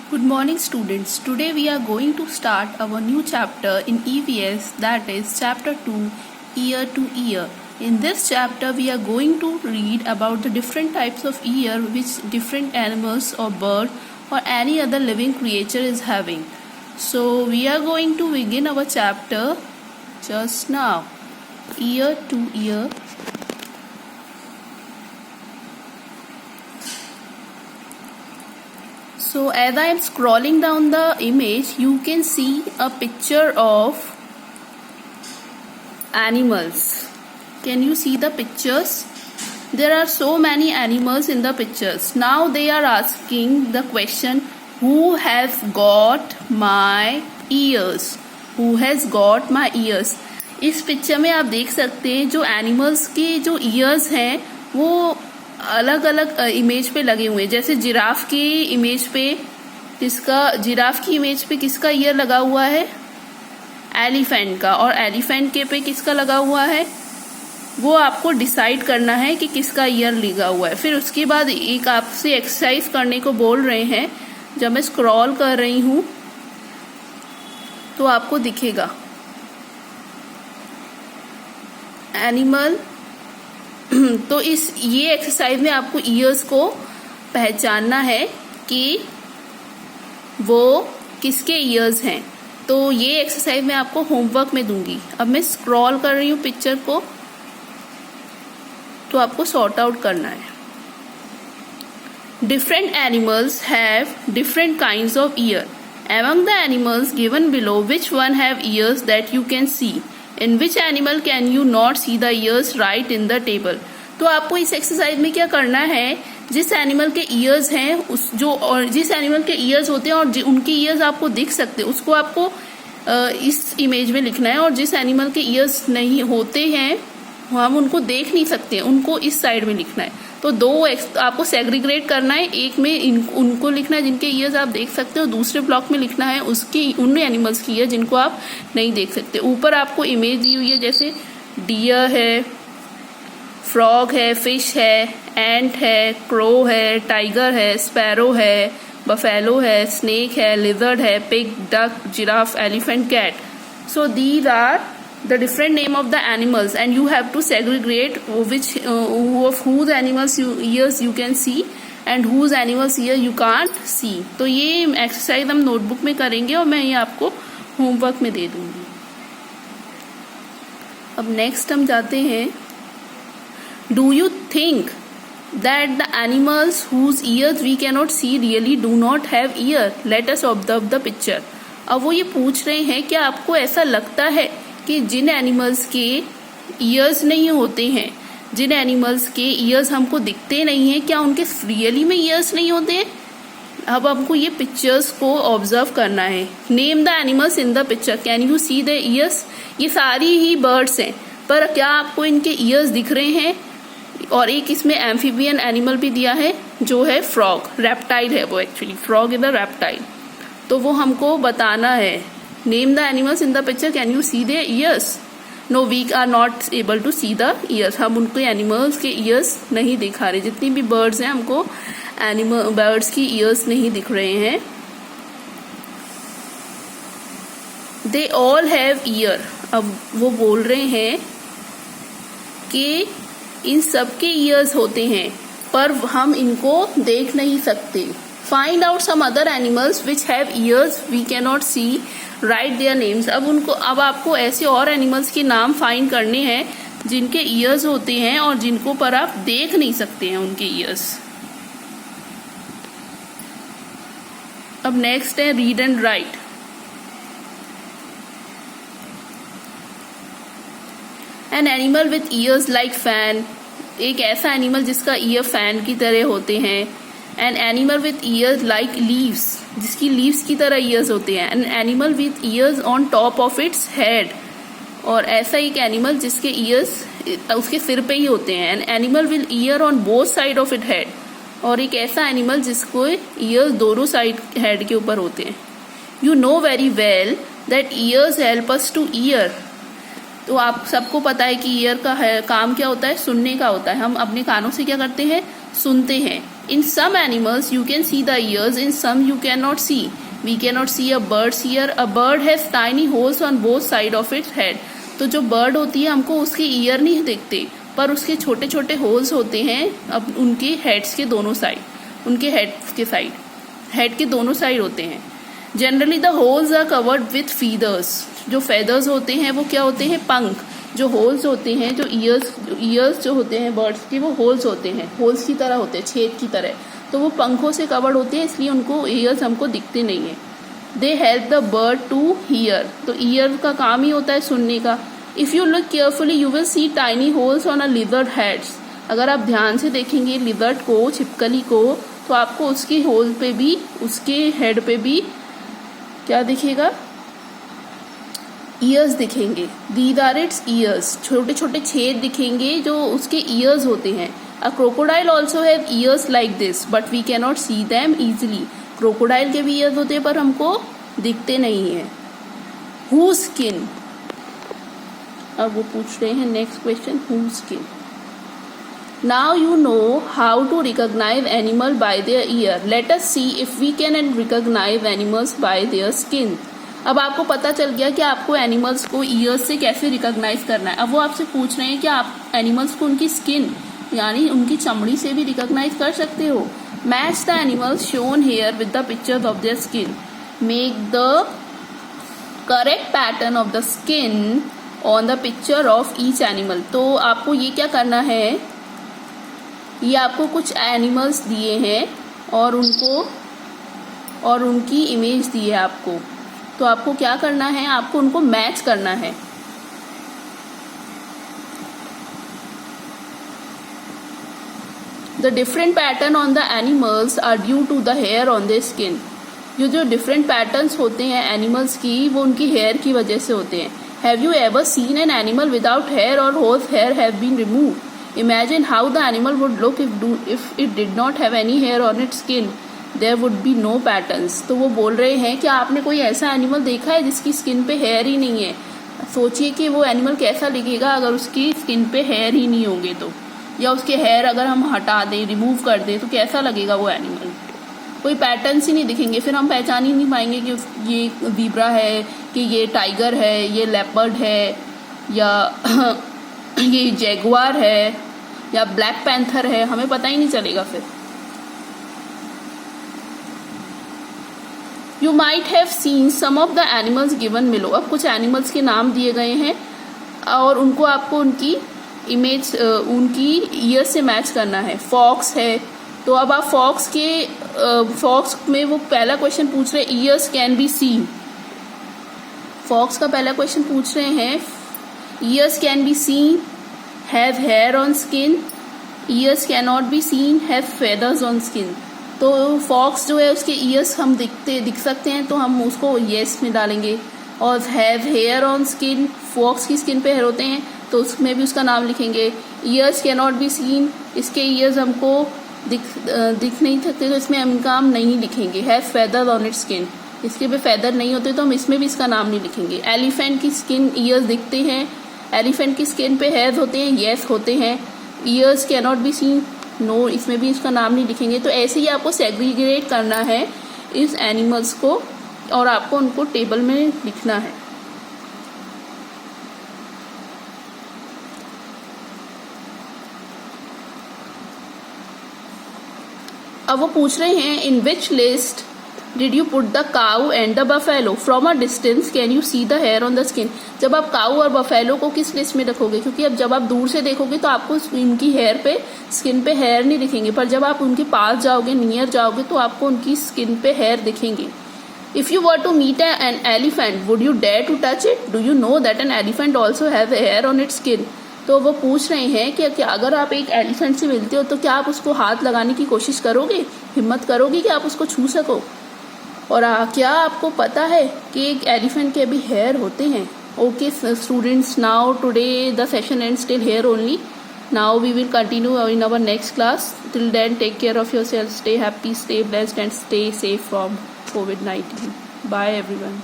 Good morning, students. Today we are going to start our new chapter in EVS, that is chapter 2, Ear to Ear. In this chapter we are going to read about the different types of ear which different animals or bird or any other living creature is having. So we are going to begin our chapter just now. Ear to ear. So as I am scrolling down the image, you can see a picture of animals. Can you see the pictures? There are so many animals in the pictures. Now they are asking the question, who has got my ears? Who has got my ears? इस picture में आप देख सकते हैं जो animals के जो years हैं वो अलग अलग इमेज पे लगे हुए हैं. जैसे जिराफ की इमेज पे किसका ईयर लगा हुआ है? एलिफेंट का. और एलिफेंट के पे किसका लगा हुआ है? वो आपको डिसाइड करना है कि किसका ईयर लगा हुआ है. फिर उसके बाद एक आपसे एक्सरसाइज करने को बोल रहे हैं. जब मैं स्क्रॉल कर रही हूं तो आपको दिखेगा एनिमल. तो ये एक्सरसाइज में आपको ईयर्स को पहचानना है कि वो किसके ईयर्स हैं. तो ये एक्सरसाइज मैं आपको होमवर्क में दूंगी. अब मैं स्क्रॉल कर रही हूँ पिक्चर को, तो आपको सॉर्ट आउट करना है. Different animals have different kinds of year. Among the animals given below, which one have ears that you can see? In which animal can you not see the ears? Write in the table. तो आपको इस exercise में क्या करना है, जिस animal के years हैं और जिस एनिमल के ईयर्स होते हैं और उनके ईयर्स आपको दिख सकते हैं उसको आपको इस इमेज में लिखना है. और जिस एनिमल के ईयर्स नहीं होते हैं हम उनको देख नहीं सकते, उनको इस साइड में लिखना है. तो आपको सेग्रीगेट करना है. एक में उनको लिखना है जिनके ईयर्स आप देख सकते हो, दूसरे ब्लॉक में लिखना है उन एनिमल्स की ईयर जिनको आप नहीं देख सकते. ऊपर आपको इमेज दी हुई है, जैसे डियर है, फ्रॉग है, फिश है, एंट है, क्रो है, टाइगर है, स्पैरो है, बफेलो है, स्नेक है, लिजर्ड है, pig, duck, giraffe, elephant, cat. So these are the different name of the animals and you have to segregate of whose animals ears you can see and whose animals ear you can't see. तो ये exercise हम notebook में करेंगे और मैं ये आपको homework में दे दूंगी. अब नेक्स्ट हम जाते हैं. Do you think that the animals whose ears we cannot see really do not have ear? Let us observe the picture. अब वो ये पूछ रहे हैं क्या आपको ऐसा लगता है कि जिन एनिमल्स के ईयर्स नहीं होते हैं, जिन एनिमल्स के ईयर्स हमको दिखते नहीं हैं, क्या उनके रियली में ईयर्स नहीं होते हैं? अब हमको ये पिक्चर्स को ऑब्जर्व करना है. Name the animals in the picture. Can you see the years? ये सारी ही बर्ड्स हैं, पर क्या आपको इनके ईयर्स दिख रहे हैं? और एक इसमें एम्फीबियन एनिमल भी दिया है जो है फ्रॉग. रेप्टाइल है वो, actually frog is the reptile. तो वो हमको बताना है. Name the animals in the picture. Can you see their ears? No, we are not able to see the ears. हम उनको एनिमल्स के ईयर्स नहीं दिखा रहे. जितनी भी बर्ड्स हैं हमको बर्ड्स की ईयर्स नहीं दिख रहे हैं. They all have ear. अब वो बोल रहे हैं कि इन सब के ईयर्स होते हैं पर हम इनको देख नहीं सकते. Find out some other animals which have ears we cannot see. Write their names. अब आपको ऐसे और एनिमल्स के नाम फाइंड करने हैं जिनके ईयर्स होते हैं और जिनको पर आप देख नहीं सकते हैं उनके ईयर्स. अब नेक्स्ट है read and right. An animal with years like fan. एक ऐसा एनिमल जिसका ईयर फैन की तरह होते हैं. An animal with years like leaves. जिसकी लीव्स की तरह ईयर्स होते हैं. An animal with years on top of its head. और ऐसा एक एनिमल जिसके ईयर्स उसके सिर पे ही होते हैं. An animal will year on both side of it head. और एक ऐसा एनिमल जिसको ईयर्स दोनों साइड हेड के ऊपर होते हैं. You know very well that years help us two year. तो आप सबको पता है कि ईयर का काम क्या होता है? सुनने का होता है. हम अपने कानों से क्या करते हैं? सुनते हैं. In some animals you can see the ears, in some you cannot see. We cannot see a bird's ear. A bird has tiny holes on both sides of its head. तो जो बर्ड होती है हमको उसके year नहीं दिखते, पर उसके छोटे छोटे होल्स होते हैं अब उनके हेड्स के दोनों साइड, उनके हेड के दोनों साइड होते हैं. Generally the holes are covered with feathers. जो फेदर्स होते हैं वो क्या होते हैं? पंख. जो होल्स होते हैं, जो ईयर्स जो होते हैं बर्ड्स के, वो होल्स होते हैं, होल्स की तरह होते हैं, छेद की तरह. तो वो पंखों से कवर्ड होते हैं, इसलिए उनको ईयर्स हमको दिखते नहीं है. They help the bird to hear. तो ईयर का काम ही होता है सुनने का. If you look carefully you will see tiny holes on a lizard heads. अगर आप ध्यान से देखेंगे लिजर्ड को, छिपकली को, तो आपको उसके होल पे भी, उसके हेड पे भी क्या दिखेगा? ईयर्स दिखेंगे. These are its ears. छोटे छोटे छेद दिखेंगे जो उसके ईयर्स होते हैं. A crocodile also have ears like this but we can not see them easily. Crocodile के भी ईयर्स होते हैं पर हमको दिखते नहीं है. Who skin. अब वो पूछ रहे हैं next question, who skin. Now you know how to recognize animal by their ear. Let us see if we can recognize animals by their skin. अब आपको पता चल गया कि आपको एनिमल्स को ईयर्स से कैसे रिकॉग्नाइज करना है. अब वो आपसे पूछ रहे हैं कि आप एनिमल्स को उनकी स्किन यानी उनकी चमड़ी से भी रिकॉग्नाइज कर सकते हो. Match the animals shown here with the pictures of their skin. Make the correct pattern of the skin on the picture of each animal. तो आपको ये क्या करना है, ये आपको कुछ एनिमल्स दिए हैं और उनकी इमेज दी है आपको. तो आपको क्या करना है, आपको उनको मैच करना है. The different pattern on the animals are due to the hair on the skin. ये जो डिफरेंट पैटर्न्स होते हैं एनिमल्स की, वो उनकी हेयर की वजह से होते हैं. Have you ever seen an animal without hair और whose hair have been removed? Imagine how the animal would look if it did not have any hair on its skin. There would be no patterns. तो वो बोल रहे हैं कि आपने कोई ऐसा एनिमल देखा है जिसकी स्किन पे हेयर ही नहीं है? सोचिए कि वो एनिमल कैसा दिखेगा अगर उसकी स्किन पे हेयर ही नहीं होंगे तो, या उसके हेयर अगर हम हटा दें, रिमूव कर दें, तो कैसा लगेगा वो एनिमल? कोई पैटर्न्स ही नहीं दिखेंगे. फिर हम पहचान ही नहीं पाएंगे कि ये ज़ीब्रा है, कि ये टाइगर है, ये लेपर्ड है, या ये जैगुआर है, या ब्लैक पैंथर है. हमें पता ही नहीं चलेगा. फिर you might have seen some of the animals given below. अब कुछ एनिमल्स के नाम दिए गए हैं और उनको आपको उनकी इमेज, उनकी ईयर से मैच करना है. फॉक्स है, तो अब आप फॉक्स में वो पहला क्वेश्चन पूछ रहे हैं, ears can be seen. Fox का पहला क्वेश्चन पूछ रहे हैं, ears can be seen, have hair on skin, ears cannot be seen, have feathers on skin. तो फॉक्स जो है उसके ईयर्स हम दिख सकते हैं, तो हम उसको येस में डालेंगे. और have hair on skin, fox की स्किन पे हेयर होते हैं तो उसमें भी उसका नाम लिखेंगे. ईयर्स कैनॉट बी सीन, इसके ईयर्स हमको दिख नहीं सकते तो इसमें हम इनका नाम नहीं लिखेंगे. Have feather on its skin, इसके पे फेदर नहीं होते तो हम इसमें भी इसका नाम नहीं लिखेंगे. एलिफेंट की स्किन ईयर्स दिखते हैं, एलिफेंट की स्किन पे हेयर्स होते हैं, येस होते हैं. Ears can not be seen, no, इसमें भी इसका नाम नहीं लिखेंगे. तो ऐसे ही आपको सेग्रीगेट करना है इस एनिमल्स को और आपको उनको टेबल में लिखना है. अब वो पूछ रहे हैं, in which list did you put the cow and the buffalo? From a distance can you see the hair on the skin. जब आप काऊ और बफेलो को किस लिस्ट में रखोगे? क्योंकि अब जब आप दूर से देखोगे तो आपको इनकी हेयर पे, स्किन पे हेयर नहीं दिखेंगे, पर जब आप उनके पास जाओगे, नियर जाओगे, तो आपको उनकी स्किन पे हेयर दिखेंगे. If you were to meet an elephant would you dare to touch it? Do you know that an elephant also have hair on its skin? तो वो पूछ रहे हैं कि अगर आप एक एलिफेंट से मिलते हो तो क्या आप उसको हाथ लगाने की कोशिश करोगे, हिम्मत करोगे कि आप उसको छू सको? और क्या आपको पता है कि एक एलिफेंट के भी हेयर होते हैं? Okay students, now today the session ends till here only. Now we will continue in our next class. Till then take care of yourself, stay happy, stay blessed and stay safe from COVID-19. Bye everyone.